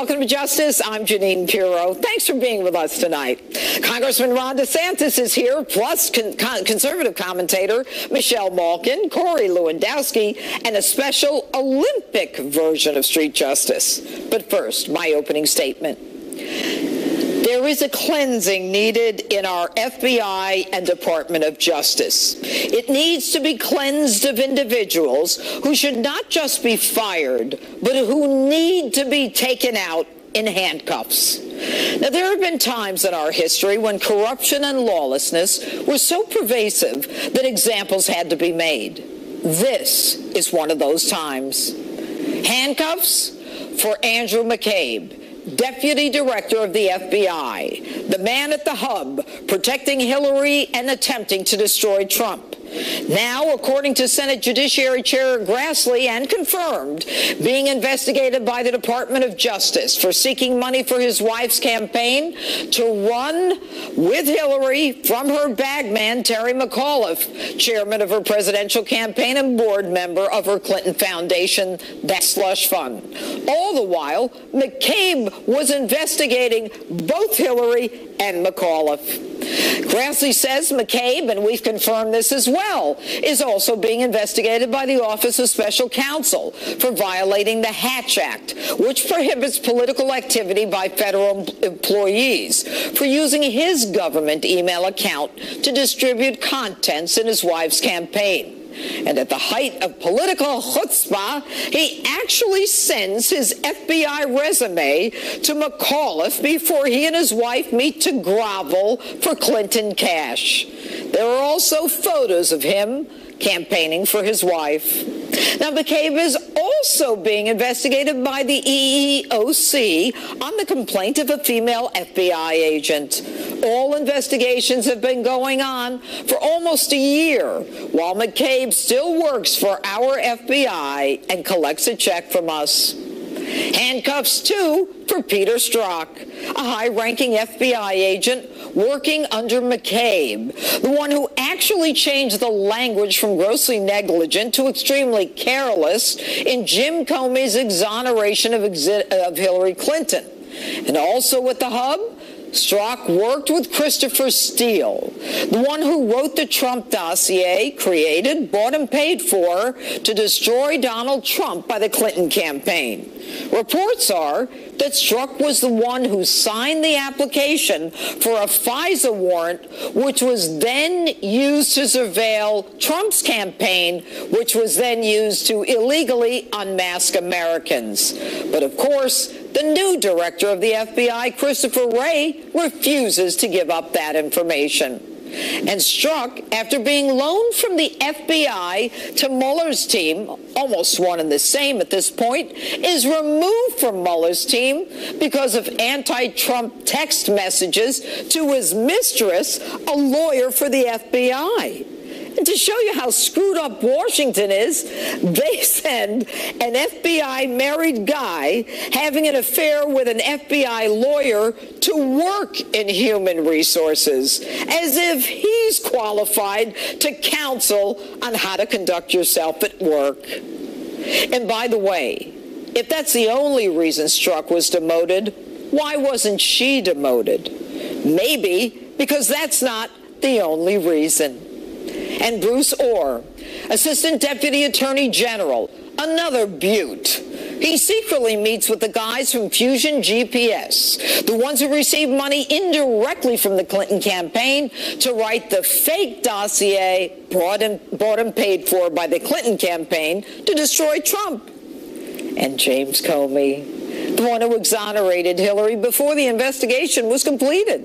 Welcome to Justice. I'm Jeanine Pirro. Thanks for being with us tonight. Congressman Ron DeSantis is here, plus conservative commentator Michelle Malkin, Corey Lewandowski, and a special Olympic version of Street Justice. But first, my opening statement. There is a cleansing needed in our FBI and Department of Justice. It needs to be cleansed of individuals who should not just be fired, but who need to be taken out in handcuffs. Now, there have been times in our history when corruption and lawlessness were so pervasive that examples had to be made. This is one of those times. Handcuffs for Andrew McCabe, Deputy Director of the FBI, the man at the hub protecting Hillary and attempting to destroy Trump. Now, according to Senate Judiciary Chair Grassley, and confirmed, being investigated by the Department of Justice for seeking money for his wife's campaign to run with Hillary from her bagman, Terry McAuliffe, chairman of her presidential campaign and board member of her Clinton Foundation, that slush fund. All the while, McCabe was investigating both Hillary and McAuliffe. Grassley says McCabe, and we've confirmed this as well, is also being investigated by the Office of Special Counsel for violating the Hatch Act, which prohibits political activity by federal employees, for using his government email account to distribute contents in his wife's campaign. And at the height of political chutzpah, he actually sends his FBI resume to McAuliffe before he and his wife meet to grovel for Clinton cash. There are also photos of him campaigning for his wife. Now, McCabe is also being investigated by the EEOC on the complaint of a female FBI agent. All investigations have been going on for almost a year, while McCabe still works for our FBI and collects a check from us. Handcuffs, too, for Peter Strzok, a high-ranking FBI agent working under McCabe, the one who actually changed the language from grossly negligent to extremely careless in Jim Comey's exoneration of Hillary Clinton. And also at the hub, Strzok worked with Christopher Steele, the one who wrote the Trump dossier, created, bought, and paid for to destroy Donald Trump by the Clinton campaign. Reports are that Strzok was the one who signed the application for a FISA warrant, which was then used to surveil Trump's campaign, which was then used to illegally unmask Americans. But of course, the new director of the FBI, Christopher Wray, refuses to give up that information. And Strzok, after being loaned from the FBI to Mueller's team, almost one and the same at this point, is removed from Mueller's team because of anti-Trump text messages to his mistress, a lawyer for the FBI. And to show you how screwed up Washington is, they send an FBI married guy having an affair with an FBI lawyer to work in human resources, as if he's qualified to counsel on how to conduct yourself at work. And by the way, if that's the only reason Strzok was demoted, why wasn't she demoted? Maybe because that's not the only reason. And Bruce Orr, Assistant Deputy Attorney General, another beaut. He secretly meets with the guys from Fusion GPS, the ones who received money indirectly from the Clinton campaign to write the fake dossier bought and paid for by the Clinton campaign to destroy Trump. And James Comey, the one who exonerated Hillary before the investigation was completed.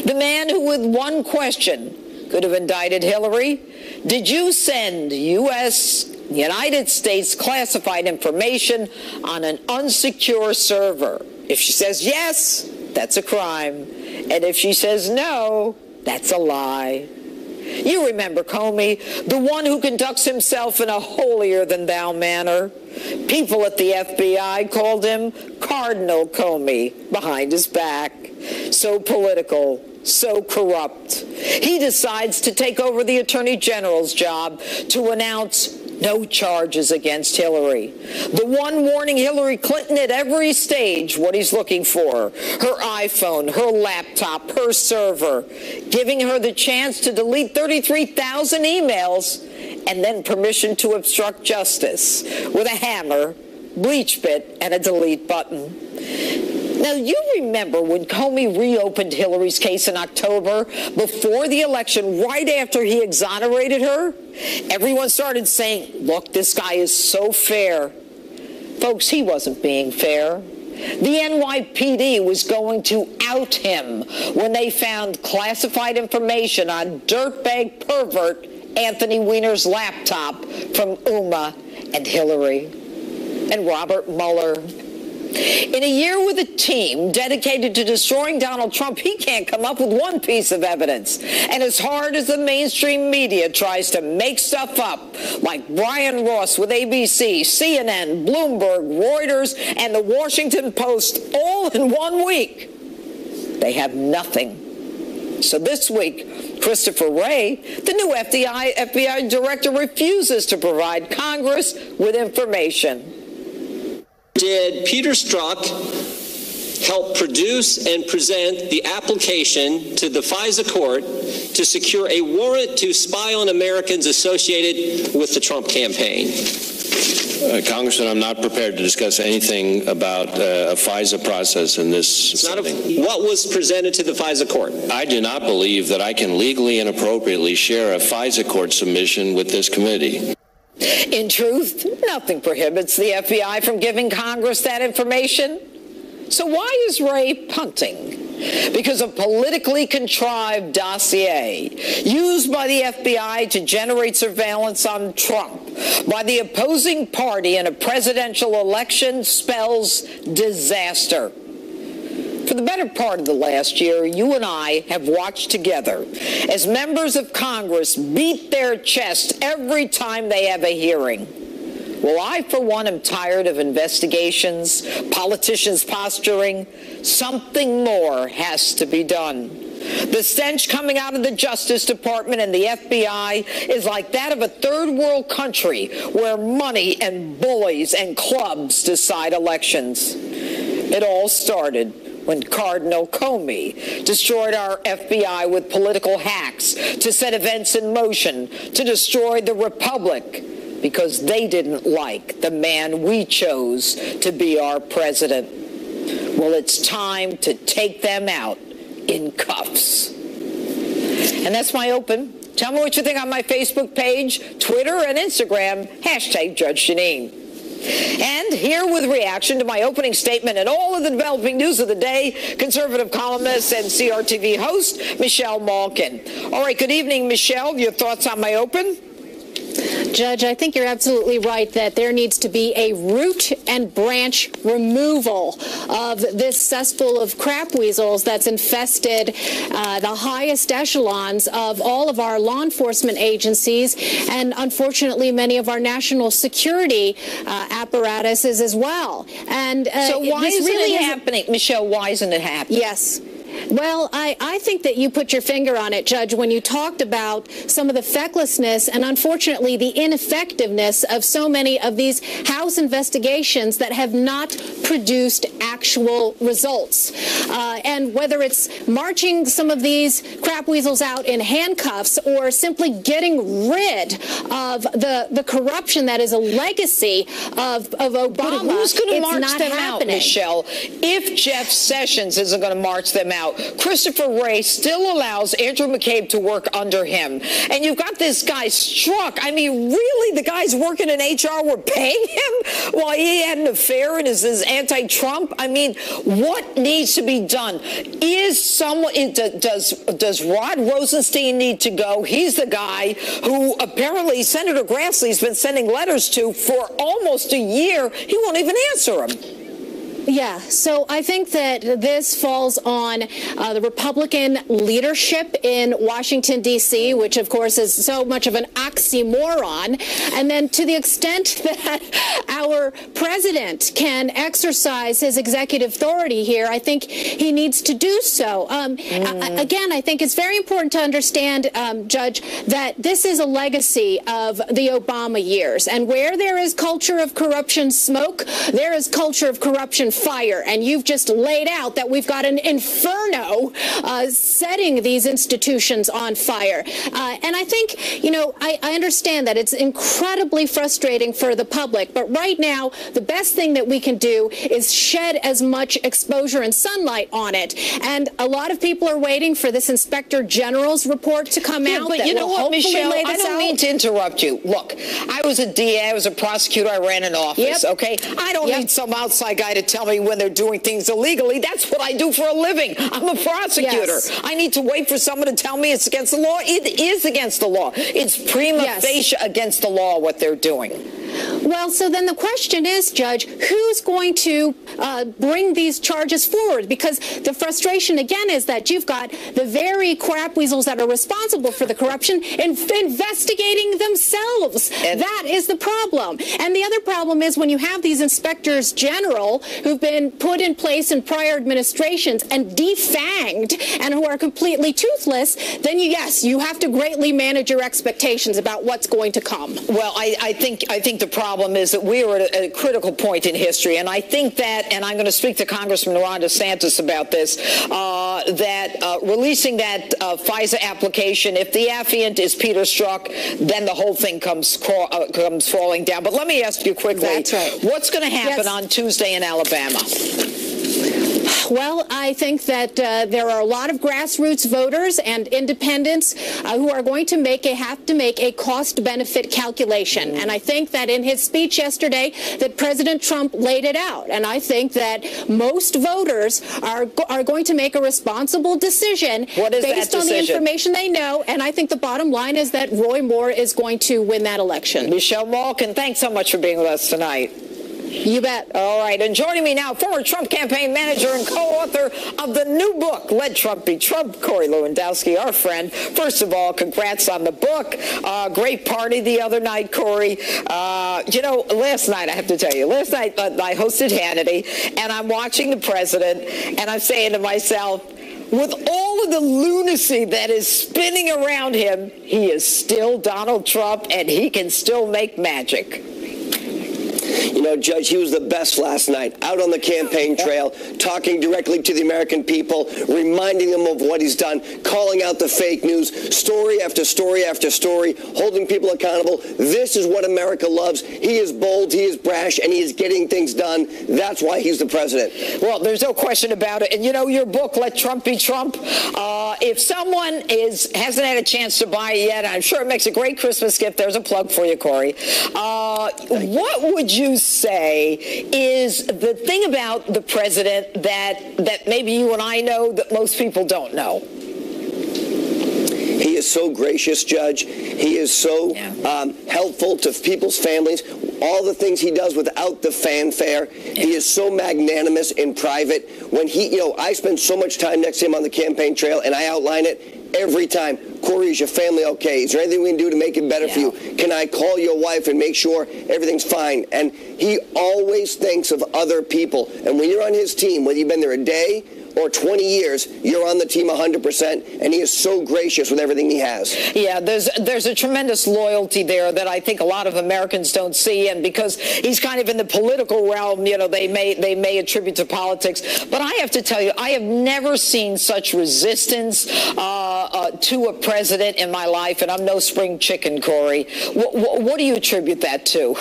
The man who, with one question, could have indicted Hillary. Did you send United States classified information on an unsecure server? If she says yes, that's a crime. And if she says no, that's a lie. You remember Comey, the one who conducts himself in a holier-than-thou manner. People at the FBI called him Cardinal Comey behind his back. So political, so corrupt. He decides to take over the Attorney General's job to announce No charges against Hillary. The one warning Hillary Clinton at every stage what he's looking for: her iPhone, her laptop, her server, giving her the chance to delete 33,000 emails and then permission to obstruct justice with a hammer, bleach bit, and a delete button. Now, you remember when Comey reopened Hillary's case in October, before the election, right after he exonerated her? Everyone started saying, look, this guy is so fair. Folks, he wasn't being fair. The NYPD was going to out him when they found classified information on dirtbag pervert Anthony Weiner's laptop from Uma and Hillary and Robert Mueller. In a year with a team dedicated to destroying Donald Trump, he can't come up with one piece of evidence. And as hard as the mainstream media tries to make stuff up, like Brian Ross with ABC, CNN, Bloomberg, Reuters, and the Washington Post, all in 1 week, they have nothing. So this week, Christopher Wray, the new FBI director, refuses to provide Congress with information. Did Peter Strzok help produce and present the application to the FISA court to secure a warrant to spy on Americans associated with the Trump campaign? Congressman, I'm not prepared to discuss anything about a FISA process in this setting. What was presented to the FISA court? I do not believe that I can legally and appropriately share a FISA court submission with this committee. In truth, nothing prohibits the FBI from giving Congress that information. So why is Wray punting? Because a politically contrived dossier used by the FBI to generate surveillance on Trump by the opposing party in a presidential election spells disaster. For the better part of the last year, you and I have watched together as members of Congress beat their chest every time they have a hearing. Well, I, for one, am tired of investigations, politicians posturing. Something more has to be done. The stench coming out of the Justice Department and the FBI is like that of a third world country where money and bullies and clubs decide elections. It all started when Cardinal Comey destroyed our FBI with political hacks to set events in motion to destroy the Republic because they didn't like the man we chose to be our president. Well, it's time to take them out in cuffs. And that's my open. Tell me what you think on my Facebook page, Twitter, and Instagram, #Judge Jeanine. And here with reaction to my opening statement and all of the developing news of the day, conservative columnist and CRTV host, Michelle Malkin. All right, good evening, Michelle. Your thoughts on my open? Judge, I think you're absolutely right that there needs to be a root and branch removal of this cesspool of crap weasels that's infested the highest echelons of all of our law enforcement agencies and, unfortunately, many of our national security apparatuses as well. And so why isn't it happening? Michelle, why isn't it happening? Yes. Well, I think that you put your finger on it, Judge, when you talked about some of the fecklessness and, unfortunately, the ineffectiveness of so many of these House investigations that have not produced actual results. And whether it's marching some of these crap weasels out in handcuffs or simply getting rid of the corruption that is a legacy of Obama, but who's going to march them happening. out, Michelle? If Jeff Sessions isn't going to march them out, Christopher Wray still allows Andrew McCabe to work under him. And you've got this guy Strzok. I mean, really, the guys working in HR were paying him while he had an affair and is anti-Trump? I mean, what needs to be done? Does Rod Rosenstein need to go? He's the guy who apparently Senator Grassley's been sending letters to for almost a year. He won't even answer them. Yeah, so I think that this falls on the Republican leadership in Washington, D.C., which, of course, is so much of an oxymoron. And then to the extent that our president can exercise his executive authority here, I think he needs to do so. Again, I think it's very important to understand, Judge, that this is a legacy of the Obama years. And where there is culture of corruption smoke, there is culture of corruption fire, and you've just laid out that we've got an inferno setting these institutions on fire. And I think, you know, I understand that it's incredibly frustrating for the public, but right now the best thing that we can do is shed as much exposure and sunlight on it. And a lot of people are waiting for this Inspector General's report to come out. But you know what, Michelle, I don't mean to interrupt you. Look, I was a DA, I was a prosecutor, I ran an office, okay? I don't need some outside guy to tell me when they're doing things illegally. That's what I do for a living. I'm a prosecutor. I need to wait for someone to tell me it's against the law. It is against the law. It's prima facie against the law what they're doing. Well, so then the question is, Judge, who's going to bring these charges forward? Because the frustration, again, is that you've got the very crap weasels that are responsible for the corruption investigating themselves. That is the problem. And the other problem is when you have these inspectors general who've been put in place in prior administrations and defanged and who are completely toothless, then you have to greatly manage your expectations about what's going to come. Well, I think the problem is that we are at a critical point in history, and I think that, and I'm going to speak to Congressman Ron DeSantis about this, that releasing that FISA application, if the affiant is Peter Strzok, then the whole thing comes falling down. But let me ask you quickly, what's going to happen on Tuesday in Alabama? Well, I think that there are a lot of grassroots voters and independents who are going to have to make a cost-benefit calculation. And I think that in his speech yesterday that President Trump laid it out. And I think that most voters are going to make a responsible decision based on the information they know. And I think the bottom line is that Roy Moore is going to win that election. Michelle Malkin, thanks so much for being with us tonight. You bet. All right. And joining me now, former Trump campaign manager and co-author of the new book, Let Trump Be Trump, Corey Lewandowski, our friend. First of all, congrats on the book. Great party the other night, Corey. You know, last night, I have to tell you, last night I hosted Hannity, and I'm watching the president, and I'm saying to myself, with all of the lunacy that is spinning around him, he is still Donald Trump, and he can still make magic. You know, Judge, he was the best last night, out on the campaign trail, talking directly to the American people, reminding them of what he's done, calling out the fake news, story after story after story, holding people accountable. This is what America loves. He is bold, he is brash, and he is getting things done. That's why he's the president. Well, there's no question about it. And, you know, your book, Let Trump Be Trump, if someone hasn't had a chance to buy it yet, I'm sure it makes a great Christmas gift. There's a plug for you, Corey. What would you say is the thing about the president that maybe you and I know that most people don't know? He is so gracious, Judge. He is so helpful to people's families. All the things he does without the fanfare. He is so magnanimous in private. When I spend so much time next to him on the campaign trail, and I outline it every time. Corey, is your family okay? Is there anything we can do to make it better for you? Can I call your wife and make sure everything's fine? And he always thinks of other people. And when you're on his team, whether you've been there a day or 20 years, you're on the team 100%, and he is so gracious with everything he has. Yeah, there's a tremendous loyalty there that I think a lot of Americans don't see, and because he's kind of in the political realm, you know, they may attribute to politics. But I have to tell you, I have never seen such resistance to a president in my life, and I'm no spring chicken, Corey. What do you attribute that to?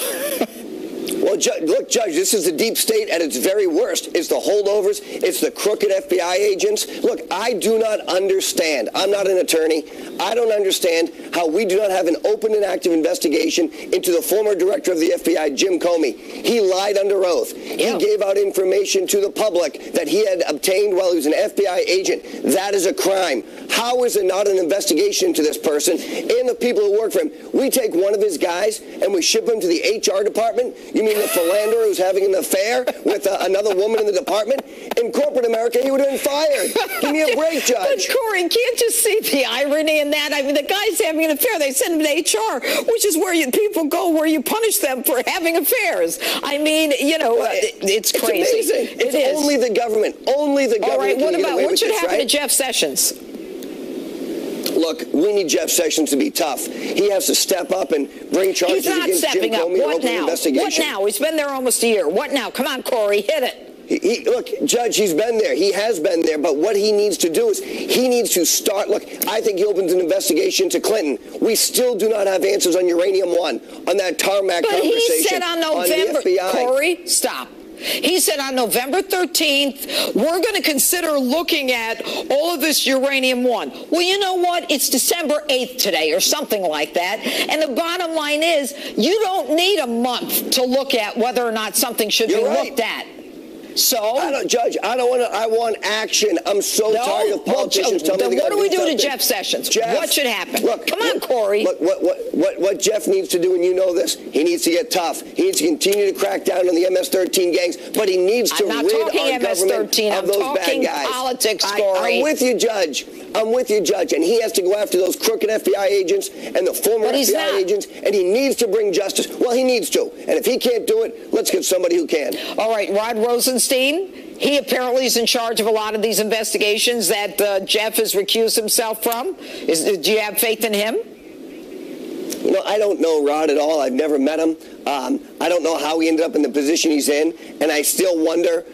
Well, look, Judge, this is the deep state at its very worst. It's the holdovers. It's the crooked FBI agents. Look, I do not understand. I'm not an attorney. I don't understand how we do not have an open and active investigation into the former director of the FBI, Jim Comey. He lied under oath. He gave out information to the public that he had obtained while he was an FBI agent. That is a crime. How is there not an investigation into this person and the people who work for him? We take one of his guys and we ship him to the HR department. You mean the philanderer who's having an affair with another woman in the department? In corporate America, he would have been fired. Give me a break, Judge. But Corey, can't you see the irony in that? I mean, the guy's having an affair. They send him to HR, which is where people go, where you punish them for having affairs. I mean, you know, it's crazy. It's amazing. It's only the government. Only the government. All right, what about what should happen to Jeff Sessions? Look, we need Jeff Sessions to be tough. He has to step up and bring charges against Jim Comey and open an investigation. What now? He's been there almost a year. What now? Come on, Corey, hit it. Look, Judge, he's been there. He has been there. But what he needs to do is he needs to start. Look, I think he opens an investigation to Clinton. We still do not have answers on Uranium One, on that tarmac conversation. But he said on November, on the FBI. Corey, stop. He said on November 13th, we're going to consider looking at all of this Uranium One. Well, you know what? It's December 8th today or something like that. And the bottom line is you don't need a month to look at whether or not something should be looked at. So, Judge, I want action. I'm so tired of politicians telling me what do we do to Jeff Sessions? What should happen? Look, come on, Corey. Look, what Jeff needs to do, and you know this, he needs to get tough. He needs to continue to crack down on the MS-13 gangs, but he needs to rid our government of those bad guys. Politics, Corey. I'm with you, Judge. I'm with you, Judge. And he has to go after those crooked FBI agents and the former FBI agents, and he needs to bring justice. Well, he needs to. And if he can't do it, let's get somebody who can. All right, Rod Rosenstein. He apparently is in charge of a lot of these investigations that Jeff has recused himself from. Do you have faith in him? You know, I don't know Rod at all. I've never met him. I don't know how he ended up in the position he's in, and I still wonder,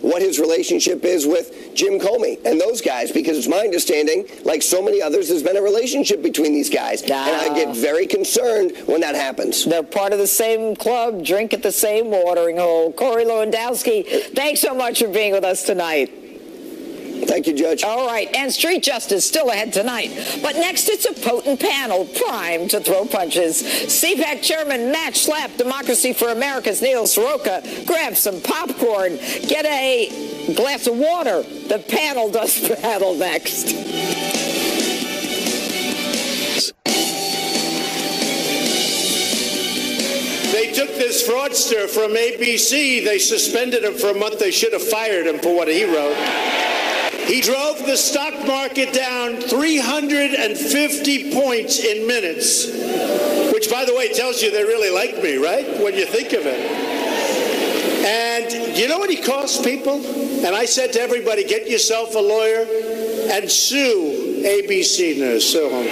what his relationship is with Jim Comey and those guys, because it's my understanding, like so many others, there's been a relationship between these guys, and I get very concerned when that happens. They're part of the same club, drink at the same watering hole. Corey Lewandowski, thanks so much for being with us tonight. Thank you, Judge. All right, and street justice still ahead tonight. But next, it's a potent panel primed to throw punches. CPAC Chairman Matt Schlapp, Democracy for America's Neil Soroka, grab some popcorn, get a glass of water. The panel does battle next. They took this fraudster from ABC. They suspended him for a month. They should have fired him for what he wrote. He drove the stock market down 350 points in minutes, which, by the way, tells you they really like me, right, when you think of it. And you know what he costs people? And I said to everybody, get yourself a lawyer and sue ABC News. Sue them.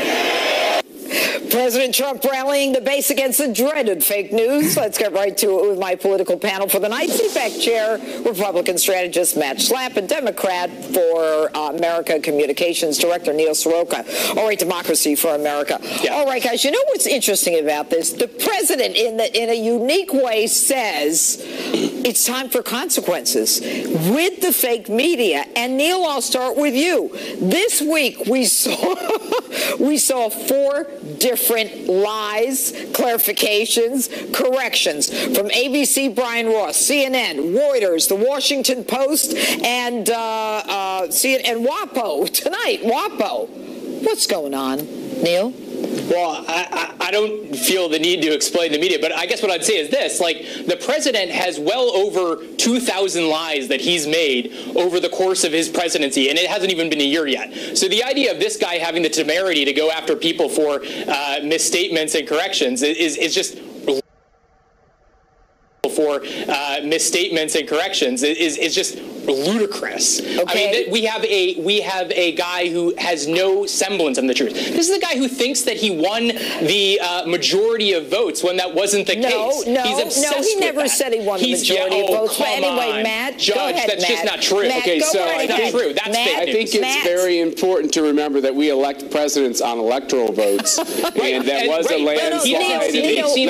President Trump rallying the base against the dreaded fake news. Let's get right to it with my political panel for the night. CPAC Chair, Republican strategist Matt Schlapp, and Democrat for America Communications Director Neil Soroka. All right, Democracy for America. Yeah. All right, guys, you know what's interesting about this? The president, in a unique way, says it's time for consequences with the fake media. And Neil, I'll start with you. This week we saw 4 different lies, clarifications, corrections from ABC, Brian Ross, CNN, Reuters, The Washington Post, and WAPO tonight. WAPO. What's going on, Neil? Well, I don't feel the need to explain the media, but I guess what I'd say is this. Like, the president has well over 2,000 lies that he's made over the course of his presidency, and it hasn't even been a year yet. So the idea of this guy having the temerity to go after people for misstatements and corrections is just is just ludicrous. Okay. I mean, we have a guy who has no semblance of the truth. This is a guy who thinks that he won the majority of votes when that wasn't the case. He never said he won the majority of votes. But anyway, Matt, Judge, go ahead, that's Matt. just not true. Matt, okay, so right that's true. That's Matt, fake news. I think it's very important to remember that we elect presidents on electoral votes, and that was a landslide. Let me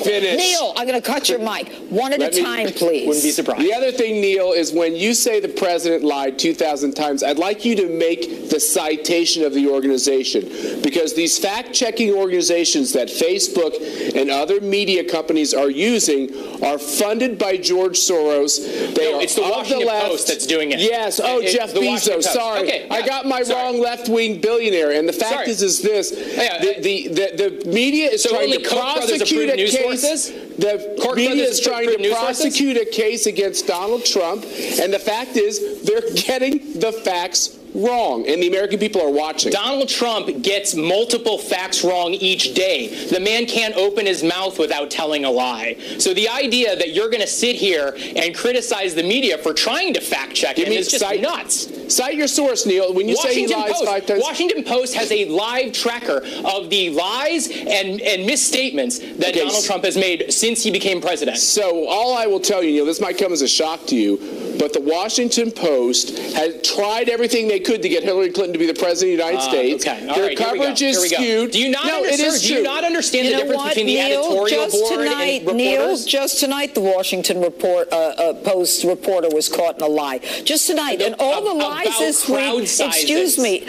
finish. Neil, I'm going to cut your mic. One at a time, please. Wouldn't be surprised. The other thing, Neil, is when you say the president lied 2,000 times, I'd like you to make the citation of the organization, because these fact-checking organizations that Facebook and other media companies are using are funded by George Soros. It's the Washington Post that's doing it. Yes. Jeff Bezos. Sorry. Okay, I got my wrong left-wing billionaire. And the fact is this. The media is trying to prosecute a case. The media is trying to prosecute a case against Donald Trump, and the fact is they're getting the facts wrong, and the American people are watching. Donald Trump gets multiple facts wrong each day. The man can't open his mouth without telling a lie. So the idea that you're going to sit here and criticize the media for trying to fact check him is just nuts. Cite your source, Neil. When you say he lies 5 times. Washington Post has a live tracker of the lies and misstatements that Donald Trump has made since he became president. So all I will tell you, Neil, this might come as a shock to you, but the Washington Post has tried everything they could to get Hillary Clinton to be the president of the United States. Okay. Their coverage is skewed. Do you not understand the difference between the editorial board and reporters? Neil, just tonight the Washington Post reporter was caught in a lie. Just tonight, and all the lies this week. Excuse me,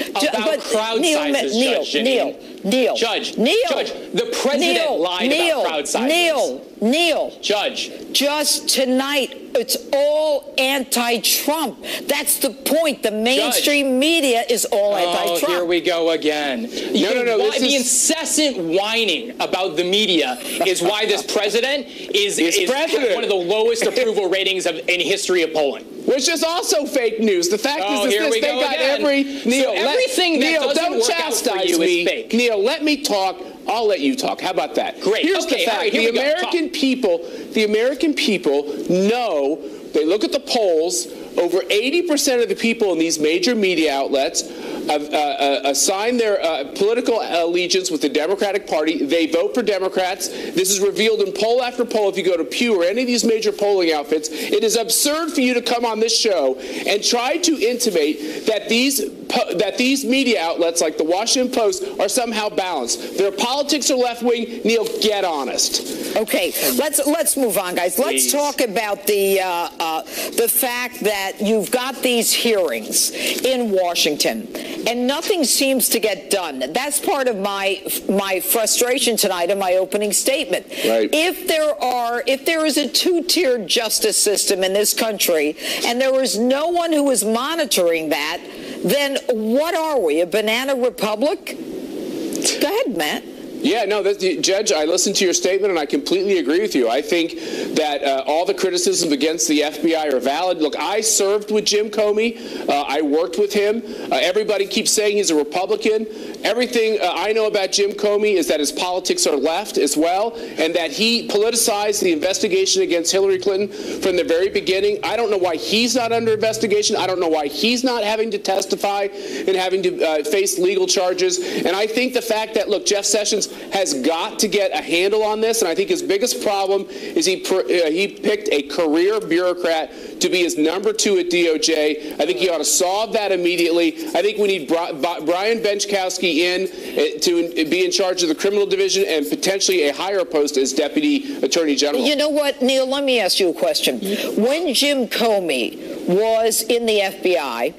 Neil, Judge, the president lied about crowd sizes. Neil, Judge, just tonight, it's all anti-Trump. That's the point. The mainstream media is all anti-Trump. Oh, here we go again. The incessant whining about the media is why this president is one of the lowest approval ratings in history of polling. Which is also fake news. The fact is they got every Neil. So everything that doesn't work out for you is fake. Neil, let me talk. I'll let you talk. How about that? Great. Here's the fact. Right, the American people know. They look at the polls. Over 80% of the people in these major media outlets assign their political allegiance with the Democratic Party. They vote for Democrats. This is revealed in poll after poll. If you go to Pew or any of these major polling outfits, it is absurd for you to come on this show and try to intimate that these media outlets like the Washington Post are somehow balanced. Their politics are left-wing. Neil, get honest. Okay, let's move on, guys. Let's talk about the fact that you've got these hearings in Washington, and nothing seems to get done. That's part of my frustration tonight in my opening statement. Right. If there is a two-tiered justice system in this country, and there is no one who is monitoring that, then what are we, a banana republic? Go ahead, Matt. Yeah, no, Judge, I listened to your statement, and I completely agree with you. I think that all the criticisms against the FBI are valid. Look, I served with Jim Comey. I worked with him. Everybody keeps saying he's a Republican. Everything I know about Jim Comey is that his politics are left as well, and that he politicized the investigation against Hillary Clinton from the very beginning. I don't know why he's not under investigation. I don't know why he's not having to testify and having to face legal charges. And I think the fact that, look, Jeff Sessions has got to get a handle on this, and I think his biggest problem is he picked a career bureaucrat to be his number 2 at DOJ. I think he ought to solve that immediately. I think we need Brian Benchkowski in to be in charge of the criminal division and potentially a higher post as Deputy Attorney General. You know what, Neil, let me ask you a question. When Jim Comey was in the FBI,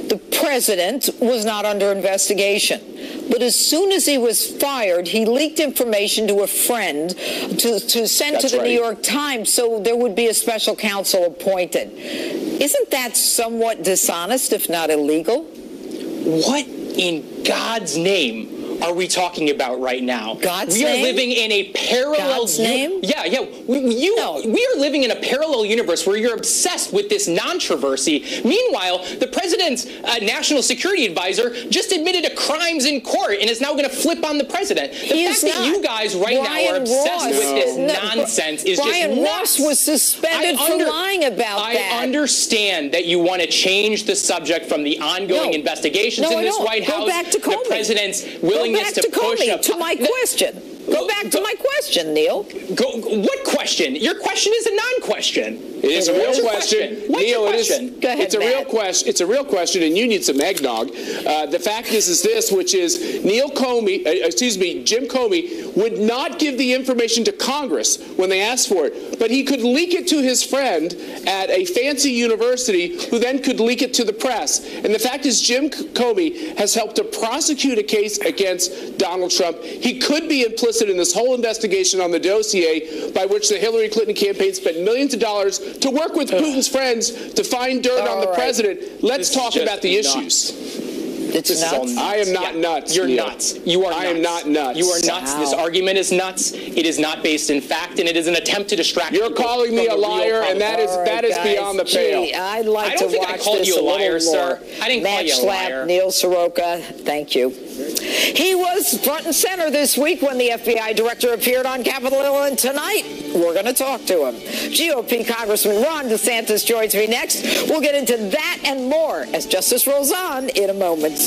the president was not under investigation. But as soon as he was fired, he leaked information to a friend to send to the New York Times so there would be a special counsel appointed. Isn't that somewhat dishonest, if not illegal? What in God's name are we talking about right now? God's name? We are living in a parallel... God's name? Yeah. We are living in a parallel universe where you're obsessed with this controversy. Meanwhile, the president's national security advisor just admitted to crimes in court and is now going to flip on the president. The fact that you guys right now are obsessed with this nonsense is just nuts. Brian Ross was suspended for lying about that. I understand that you want to change the subject from the ongoing investigations in this White House. Go back to Comey. The president's willingness to push to my question. Go back to my question, Neil. What question? Your question is a non-question. It is a real question. Neil, it is. Go ahead, it's a real question. It's a real question, and you need some eggnog. The fact is this, which is Jim Comey would not give the information to Congress when they asked for it, but he could leak it to his friend at a fancy university who then could leak it to the press. And the fact is Jim Comey has helped to prosecute a case against Donald Trump. He could be implicit in this whole investigation on the dossier by which the Hillary Clinton campaign spent millions of dollars to work with Putin's friends to find dirt on the president. Let's talk about the issues. It's this is all nuts. I am not nuts. You're Neil. nuts. You are nuts. I am not nuts. You are nuts. Wow. This argument is nuts. It is not based in fact, and it is an attempt to distract You're people calling me from a the real liar, and problem. that is Guys, beyond the pale. gee, I'd like I don't to think I watch called this you a liar, little sir. more. I didn't call Matt you a Schlapp, liar. Neil Soroka, thank you. He was front and center this week when the FBI director appeared on Capitol Hill, and tonight we're going to talk to him. GOP Congressman Ron DeSantis joins me next. We'll get into that and more as Justice rolls on in a moment.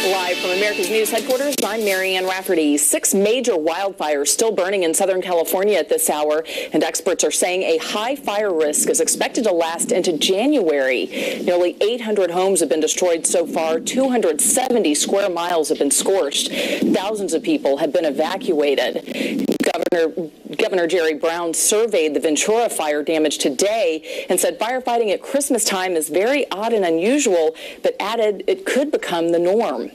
Live from America's News headquarters, I'm Marianne Rafferty. 6 major wildfires still burning in Southern California at this hour, and experts are saying a high fire risk is expected to last into January. Nearly 800 homes have been destroyed so far. 270 square miles have been scorched. Thousands of people have been evacuated. Governor Jerry Brown surveyed the Ventura fire damage today and said firefighting at Christmas time is very odd and unusual, but added it could become the norm.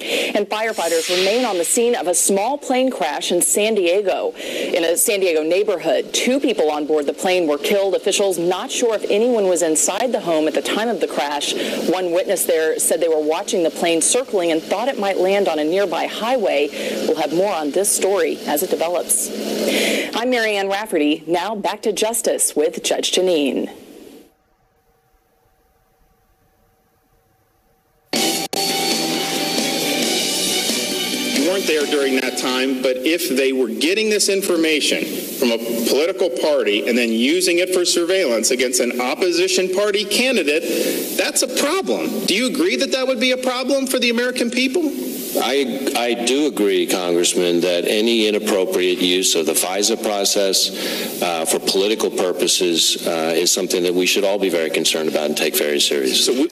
And firefighters remain on the scene of a small plane crash in San Diego. In a San Diego neighborhood, 2 people on board the plane were killed. Officials not sure if anyone was inside the home at the time of the crash. One witness there said they were watching the plane circling and thought it might land on a nearby highway. We'll have more on this story as it develops. I'm Marianne Rafferty. Now back to Justice with Judge Jeanine. Weren't there during that time, but if they were getting this information from a political party and then using it for surveillance against an opposition party candidate, that's a problem. Do you agree that that would be a problem for the American people? I do agree, Congressman, that any inappropriate use of the FISA process for political purposes is something that we should all be very concerned about and take very seriously.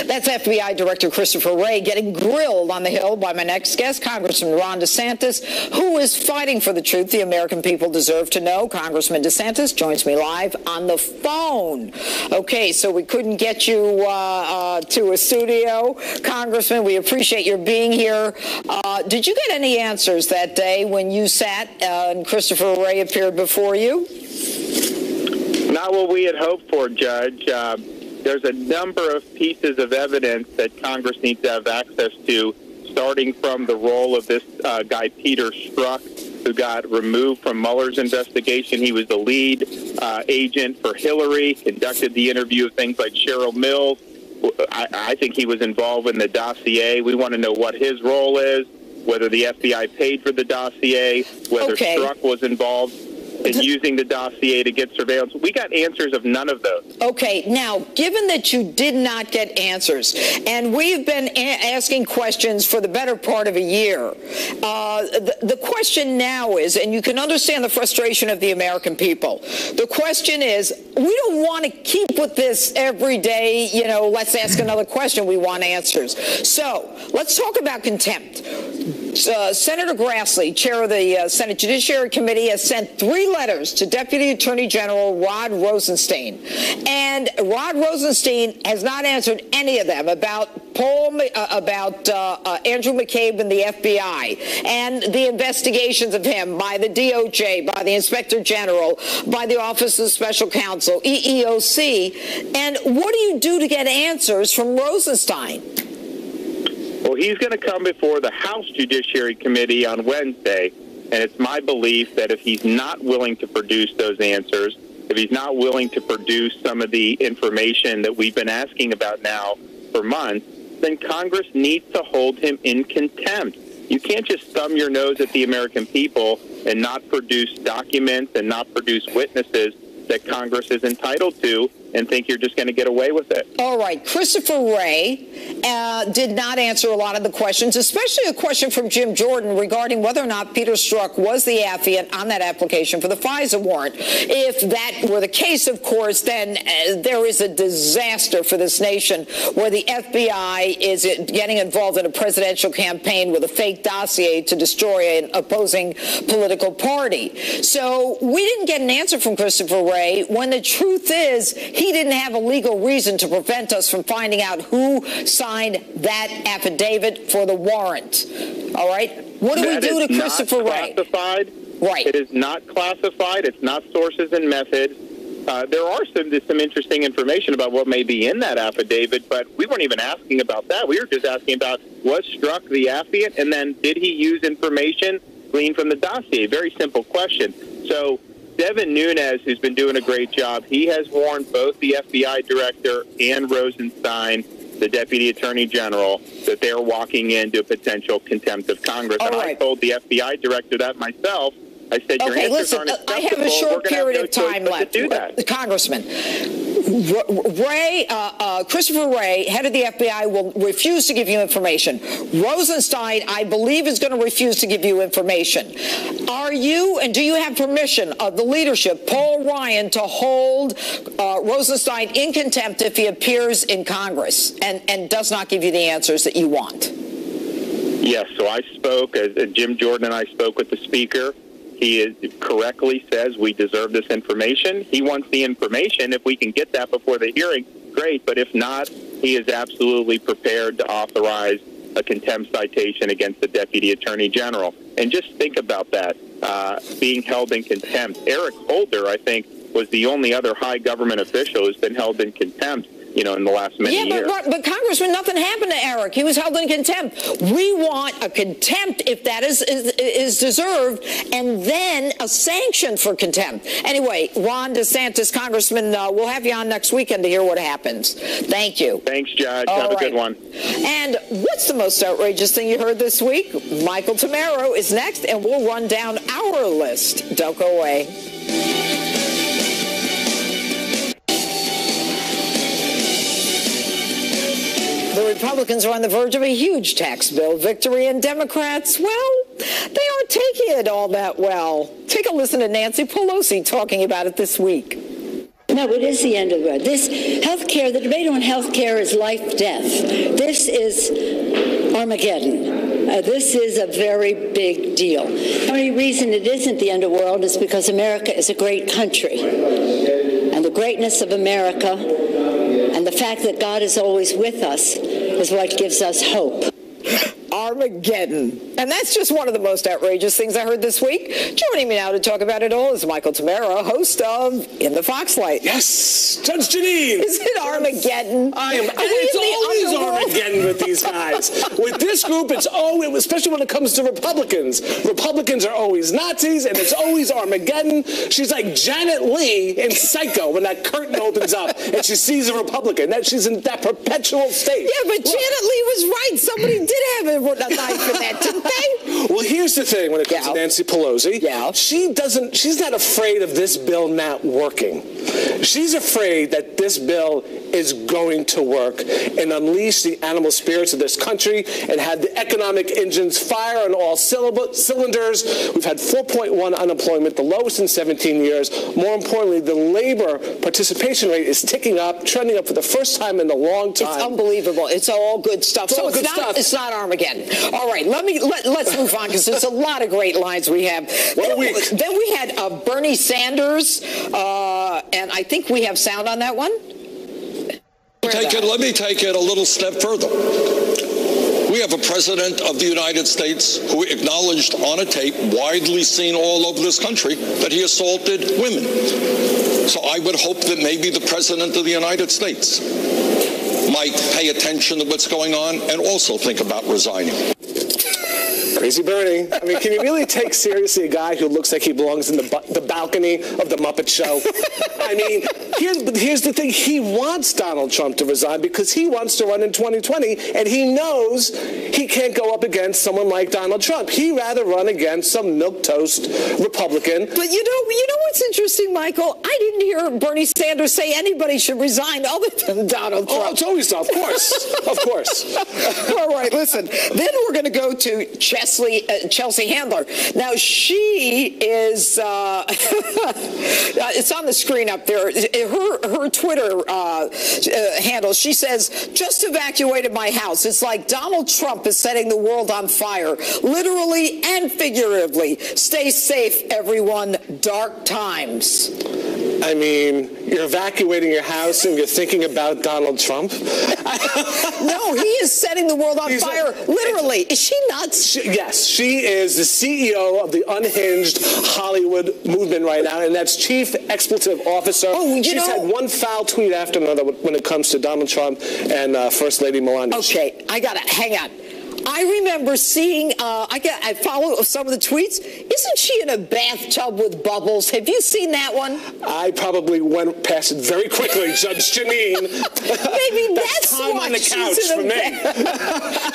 That's FBI Director Christopher Wray getting grilled on the Hill by my next guest, Congressman Ron DeSantis, who is fighting for the truth the American people deserve to know. Congressman DeSantis joins me live on the phone. Okay, so we couldn't get you to a studio. Congressman, we appreciate your being here. Did you get any answers that day when you sat and Christopher Wray appeared before you? Not what we had hoped for, Judge. There's a number of pieces of evidence that Congress needs to have access to, starting from the role of this guy, Peter Strzok, who got removed from Mueller's investigation. He was the lead agent for Hillary, conducted the interview of things like Cheryl Mills. I think he was involved in the dossier. We want to know what his role is, whether the FBI paid for the dossier, whether Strzok was involved in using the dossier to get surveillance. We got answers of none of those. Okay, now, given that you did not get answers, and we've been asking questions for the better part of a year, the question now is, and you can understand the frustration of the American people, the question is, we don't want to keep with this every day, let's ask another question, we want answers. So, let's talk about contempt. Senator Grassley, chair of the Senate Judiciary Committee, has sent 3 letters to Deputy Attorney General Rod Rosenstein. And Rod Rosenstein has not answered any of them about Andrew McCabe and the FBI and the investigations of him by the DOJ, by the Inspector General, by the Office of Special Counsel, EEOC. And what do you do to get answers from Rosenstein? Well, he's going to come before the House Judiciary Committee on Wednesday, and it's my belief that if he's not willing to produce those answers, if he's not willing to produce some of the information that we've been asking about now for months, then Congress needs to hold him in contempt. You can't just thumb your nose at the American people and not produce documents and not produce witnesses that Congress is entitled to and think you're just going to get away with it. All right. Christopher Wray did not answer a lot of the questions, especially a question from Jim Jordan regarding whether or not Peter Strzok was the affiant on that application for the FISA warrant. If that were the case, of course, then there is a disaster for this nation where the FBI is getting involved in a presidential campaign with a fake dossier to destroy an opposing political party. So we didn't get an answer from Christopher Wray when the truth is he didn't have a legal reason to prevent us from finding out who signed that affidavit for the warrant. All right? What do we do to Christopher Wray? Classified. Right. It is not classified. It's not sources and methods. there are some interesting information about what may be in that affidavit, but we weren't even asking about that. We were just asking about what struck the affiant, and then did he use information gleaned from the dossier? Very simple question. So Devin Nunes, who's been doing a great job, he has warned both the FBI director and Rosenstein, the Deputy Attorney General, that they're walking into a potential contempt of Congress. All and right. I told the FBI director that myself. I said, your answers aren't acceptable. I have a short period of time left. Do that. Congressman, Christopher Wray, head of the FBI, will refuse to give you information. Rosenstein, I believe, is going to refuse to give you information. Are you, and do you have permission of the leadership, Paul Ryan, to hold Rosenstein in contempt if he appears in Congress and does not give you the answers that you want? Yes, so I spoke, Jim Jordan and I spoke with the Speaker. He correctly says we deserve this information. He wants the information. If we can get that before the hearing, great. But if not, he is absolutely prepared to authorize a contempt citation against the Deputy Attorney General. And just think about that, being held in contempt. Eric Holder, I think, was the only other high government official who's been held in contempt, in the last many years. But Congressman, nothing happened to Eric. He was held in contempt. We want a contempt, if that is deserved, and then a sanction for contempt. Anyway, Ron DeSantis, Congressman, we'll have you on next weekend to hear what happens. Thank you. Thanks, Judge. Have a good one. And what's the most outrageous thing you heard this week? Michael Tamaro is next, and we'll run down our list. Don't go away. The Republicans are on the verge of a huge tax bill victory, and Democrats, well, they aren't taking it all that well. Take a listen to Nancy Pelosi talking about it this week. No, it is the end of the road. This healthcare, the debate on healthcare is life-death. This is Armageddon. This is a very big deal. The only reason it isn't the end of the world is because America is a great country. And the greatness of America and the fact that God is always with us is what gives us hope. Armageddon. And that's just one of the most outrageous things I heard this week. Joining me now to talk about it all is Michael Tamaro, host of In the Foxlight. Yes, Judge Jeanine. Is it Armageddon? It's always Armageddon with these guys. With this group, it's always, especially when it comes to Republicans. Republicans are always Nazis, and it's always Armageddon. She's like Janet Leigh in Psycho when that curtain opens up and she sees a Republican. She's in that perpetual state. Yeah, but Janet Leigh was right. Somebody did have a knife in that, didn't they? Well, here's the thing when it comes to Nancy Pelosi. Yeah. She's not afraid of this bill not working. She's afraid that this bill is going to work and unleash the animal spirits of this country and have the economic engines fire on all cylinders. We've had 4.1 unemployment, the lowest in 17 years. More importantly, the labor participation rate is ticking up, trending up for the first time in a long time. It's unbelievable. It's all good stuff. It's not Armageddon. All right, let's move on because there's a lot of great lines we have. Then we had Bernie Sanders, and I think we have sound on that one. Let me take it a little step further. We have a president of the United States who acknowledged on a tape, widely seen all over this country, that he assaulted women. So I would hope that maybe the president of the United States might pay attention to what's going on and also think about resigning. Crazy Bernie. I mean, can you really take seriously a guy who looks like he belongs in the balcony of the Muppet Show? I mean, here's the thing. He wants Donald Trump to resign because he wants to run in 2020, and he knows he can't go up against someone like Donald Trump. He'd rather run against some milquetoast Republican. But you know what's interesting, Michael? I didn't hear Bernie Sanders say anybody should resign other than Donald Trump. Oh, it's always of course. Of course. All right, listen. Then we're going to go to Chelsea Handler. Now, she is, it's on the screen up there, her Twitter handle, she says, just evacuated my house. It's like Donald Trump is setting the world on fire, literally and figuratively. Stay safe, everyone. Dark times. I mean, you're evacuating your house and you're thinking about Donald Trump? No, he is setting the world on fire, literally. Is she nuts? Yes, she is the CEO of the unhinged Hollywood movement right now, and that's Chief Expletive Officer. Oh, She's had one foul tweet after another when it comes to Donald Trump and First Lady Melania. Okay, I got to hang on. I remember seeing, I follow some of the tweets. Isn't she in a bathtub with bubbles? Have you seen that one? I probably went past it very quickly, Judge Jeanine. Maybe that's time why on the couch she's in for me.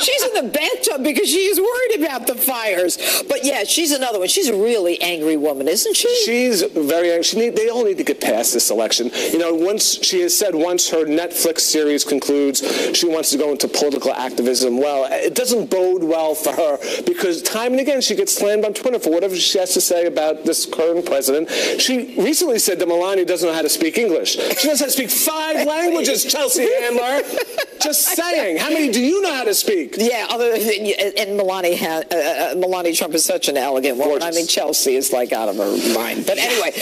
She's in the bathtub because she's worried about the fires. But yeah, she's another one. She's a really angry woman, isn't she? She's very angry. They all need to get past this election. You know, once she has said once her Netflix series concludes, she wants to go into political activism. Well, it doesn't bode well for her because time and again she gets slammed on Twitter for whatever she has to say about this current president. She recently said that Melania doesn't know how to speak English. She knows how to speak 5 languages, Chelsea Handler. Just saying. How many do you know how to speak? Yeah, and Melania Trump is such an elegant woman. Gorgeous. I mean, Chelsea is like out of her mind. But anyway,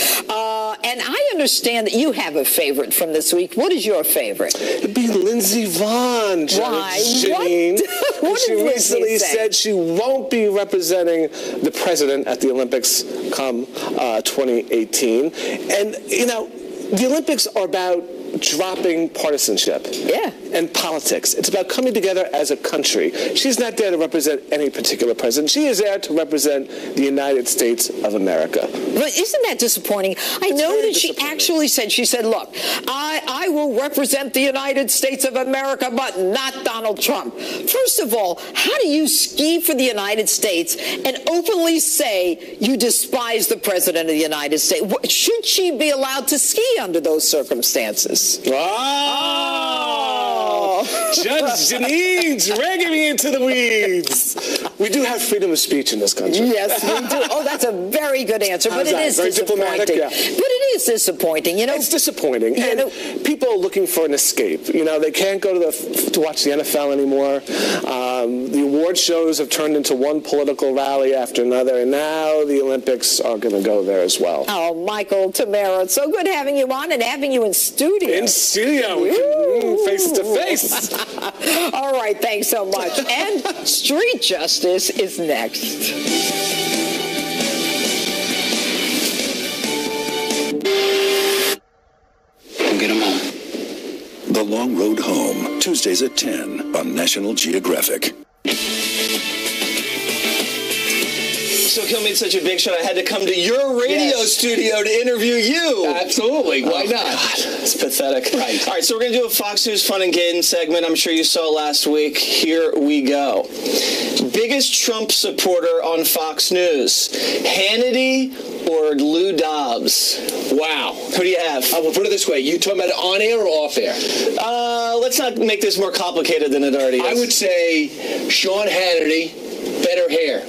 and I understand that you have a favorite from this week. What is your favorite? It'd be Lindsey Vonn. Why? Jeanine. What she recently said she won't be representing the president at the Olympics come 2018. And, you know, the Olympics are about dropping partisanship and politics. It's about coming together as a country. She's not there to represent any particular president. She is there to represent the United States of America. But isn't that disappointing? I know that she actually said, look, I will represent the United States of America, but not Donald Trump. First of all, how do you ski for the United States and openly say you despise the president of the United States? Should she be allowed to ski under those circumstances? Oh, Judge Jeanine's dragging me into the weeds. We do have freedom of speech in this country. Yes, we do. Oh, that's a very good answer, but it is disappointing. Yeah. But it is disappointing, you know. It's disappointing, and people are looking for an escape. You know, they can't go to watch the NFL anymore. The award shows have turned into one political rally after another, and now the Olympics are going to go there as well. Oh, Michael, Tamara, it's so good having you on and having you in studio. In studio, we can face to face. All right, thanks so much. And Street Justice is next. Get him home. The Long Road Home, Tuesdays at 10 on National Geographic. So Kill made such a big shot, I had to come to your radio studio to interview you. Absolutely. Why not? God, it's pathetic. Right. All right, so we're going to do a Fox News Fun and Gain segment. I'm sure you saw last week. Here we go. Biggest Trump supporter on Fox News, Hannity or Lou Dobbs? Wow. Who do you have? I will put it this way. You talking about on air or off air? Let's not make this more complicated than it already is. I would say Sean Hannity. Better hair.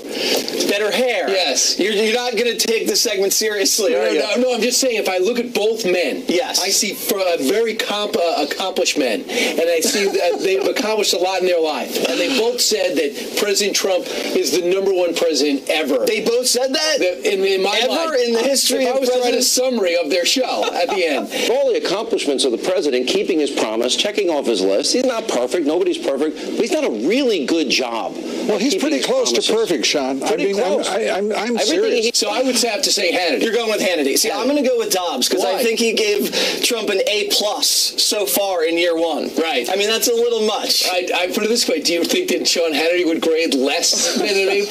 Better hair? Yes. You're not going to take the segment seriously, are you? No, I'm just saying, if I look at both men, yes, I see very accomplished men, and I see that they've accomplished a lot in their life. And they both said that President Trump is the #1 president ever. They both said that? In my ever mind. In the history of I was to write a presidents? summary of their show at the end. For all the accomplishments of the president, keeping his promise, checking off his list, he's not perfect. Nobody's perfect. But he's done a really good job. Well, he's pretty close to perfect, Sean. Pretty close. I'm serious. So I would have to say Hannity. You're going with Hannity. See, I'm going to go with Dobbs because I think he gave Trump an A+ so far in year 1. Right. I mean, that's a little much. I put it this way. Do you think that Sean Hannity would grade less than an A+?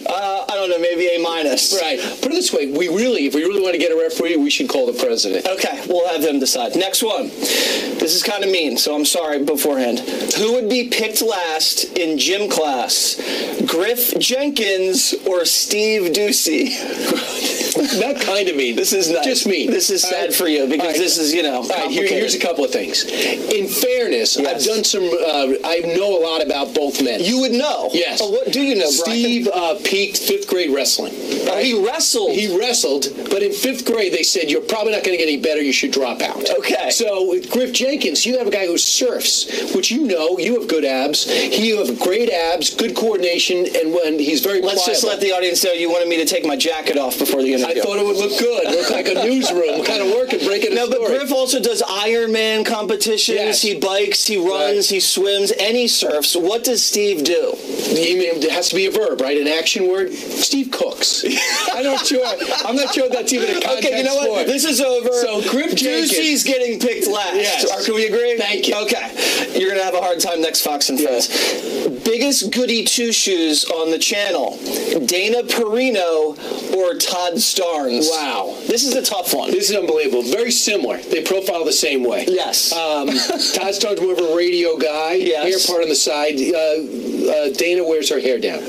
I don't know, maybe A-. Right. Put it this way. If we really want to get a referee, we should call the president. Okay, we'll have him decide. Next one. This is kind of mean, so I'm sorry beforehand. Who would be picked last in gym class? Griff Jenkins or Steve Ducey? Not kind of mean. This is nice. Just mean. This is sad for you because this is, complicated. Here's a couple of things. In fairness, I've done some, I know a lot about both men. You would know? Yes. Oh, what do you know, Steve peaked 5th grade wrestling. Right? Oh, he wrestled? He wrestled, but in 5th grade they said, you're probably not going to get any better, you should drop out. Okay. So with Griff Jenkins, you have a guy who surfs, which you have good abs. You have great abs, good coordination, and when he's very Let's pliable. just let the audience know you wanted me to take my jacket off before the interview. interview. I thought it would look good. Look like a newsroom kind of work and breaking a story. But Griff also does Ironman competitions. Yes. He bikes, he runs, he swims, and he surfs. What does Steve do? It has to be a verb, right? An action word. Steve cooks. I'm not sure that's even a contact Okay, you know what? sport. This is over. So Griff Jenkins. Juicy's getting picked last. Yes. Can we agree? Thank you. Okay. You're going to have a hard time next Fox and Friends. Biggest goody two-shoes on the channel. Dana Pirro or Todd Starnes? Wow. This is a tough one. This is unbelievable. Very similar. They profile the same way. Yes. Todd Starnes more of a radio guy. Yes. Hair part on the side. Dana wears her hair down.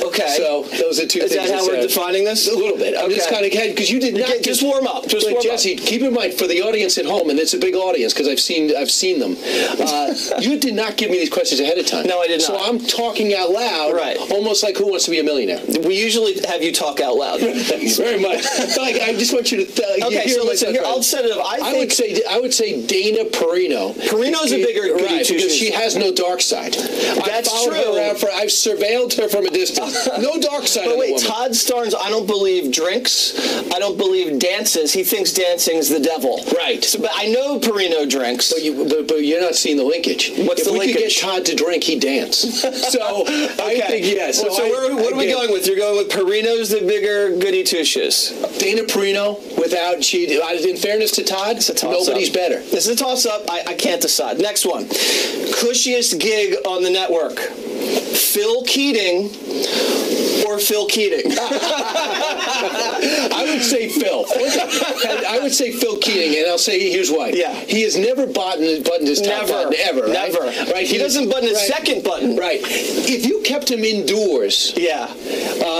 Okay. So those are two things. Is that how we're defining this? A little bit. I'm just kind of because you did not just warm up. Jesse, keep in mind for the audience at home, and it's a big audience because I've seen them. You did not give me these questions ahead of time. No, I did not. So I'm talking out loud, right? Almost like Who Wants to Be a Millionaire. We usually have you talk out loud. Thanks very much. I just want you to. Okay, so listen. Here, I'll set it up. I would say Dana Pirro. Pirino's a bigger goody right, because she has no dark side. That's true. I've surveilled her from a distance. No dark side. But wait, Todd Starnes, I don't believe drinks. I don't believe dances. He thinks dancing's the devil. Right. So, but I know Pirro drinks. But you're not seeing the linkage. What's the linkage? If we could get Todd to drink, he'd dance. So I think yes. So what are we going with? You're going with Pirino's the bigger goody two shoes. Dana Pirro, in fairness to Todd, nobody's better. This is a toss-up. I can't decide. Next one. Cushiest gig on the network. Phil Keating or Phil Keating? I would say Phil. I would say Phil Keating, and I'll say here's why. Yeah. He has never buttoned his top button, ever. Right? Never. Right? He doesn't button his second button. Right. If you kept him indoors. Yeah.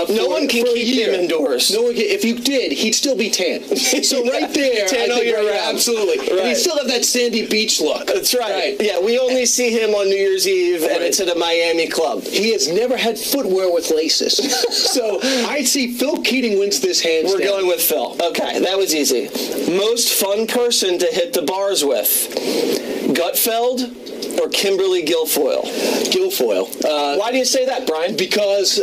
No one can keep him indoors. No one can. If you did, he'd still be tan. So right there, tan all year round. Absolutely. Right. And he'd still have that sandy beach look. That's right. Yeah, we only see him on New Year's Eve, and it's at a Miami club. He has never had footwear with laces. So I'd see Phil Keating wins this hands down. We're going with Phil. Okay, that was easy. Most fun person to hit the bars with. Gutfeld or Kimberly Guilfoyle? Guilfoyle. Why do you say that, Brian? Because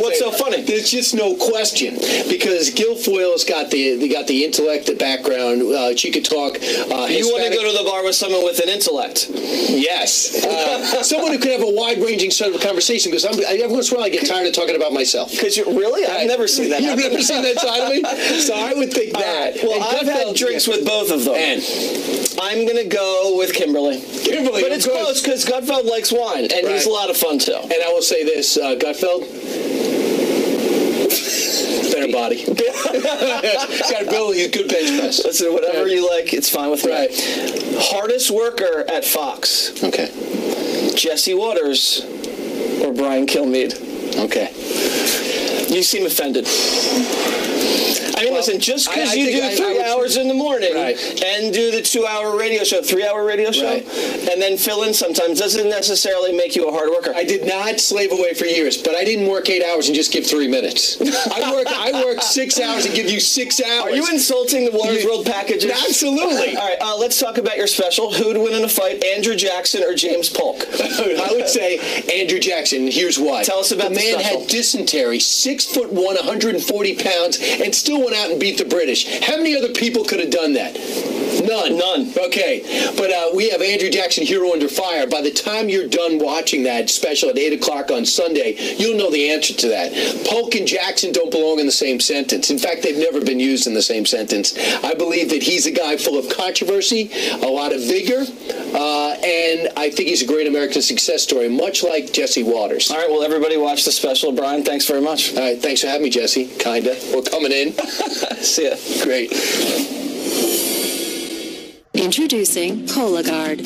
what's so funny? There's just no question. Because Guilfoyle's got the intellect, the background. She could talk. You want to go to the bar with someone with an intellect? Yes. Someone who could have a wide-ranging sort of conversation. Because every once in a while I get tired of talking about myself. Because really, I've never seen that. You've never seen that side of me? So I would think that. Well, I've had drinks with both of them. And I'm going to go with Kimberly. But it's close because Gutfeld likes wine, and he's a lot of fun, too. And I will say this, Gutfeld, better body. Got ability, a good bench press. Listen, whatever you like, it's fine with me. Right. Hardest worker at Fox. Okay. Jesse Waters or Brian Kilmeade. Okay. You seem offended. I mean, listen, just because you do 3 hours in the morning and do the 2-hour radio show, 3-hour radio show, and then fill in sometimes doesn't necessarily make you a hard worker. I did not slave away for years, but I didn't work 8 hours and just give 3 minutes. I work 6 hours and give you 6 hours. Are you insulting the Waters World packages? Absolutely. All right, let's talk about your special. Who'd win in a fight, Andrew Jackson or James Polk? I would say Andrew Jackson. Here's why. Tell us about the man had dysentery, 6'1", 140 pounds, and still went out and beat the British. How many other people could have done that? None. Okay. But we have Andrew Jackson, Hero Under Fire. By the time you're done watching that special at 8 o'clock on Sunday, you'll know the answer to that. Polk and Jackson don't belong in the same sentence. In fact, they've never been used in the same sentence. I believe that he's a guy full of controversy, a lot of vigor, and I think he's a great American success story, much like Jesse Waters. All right, well, everybody watch the special. Brian, thanks very much. All right, thanks for having me, Jesse. Kinda. Or coming in. See ya. Great. Introducing Cologuard,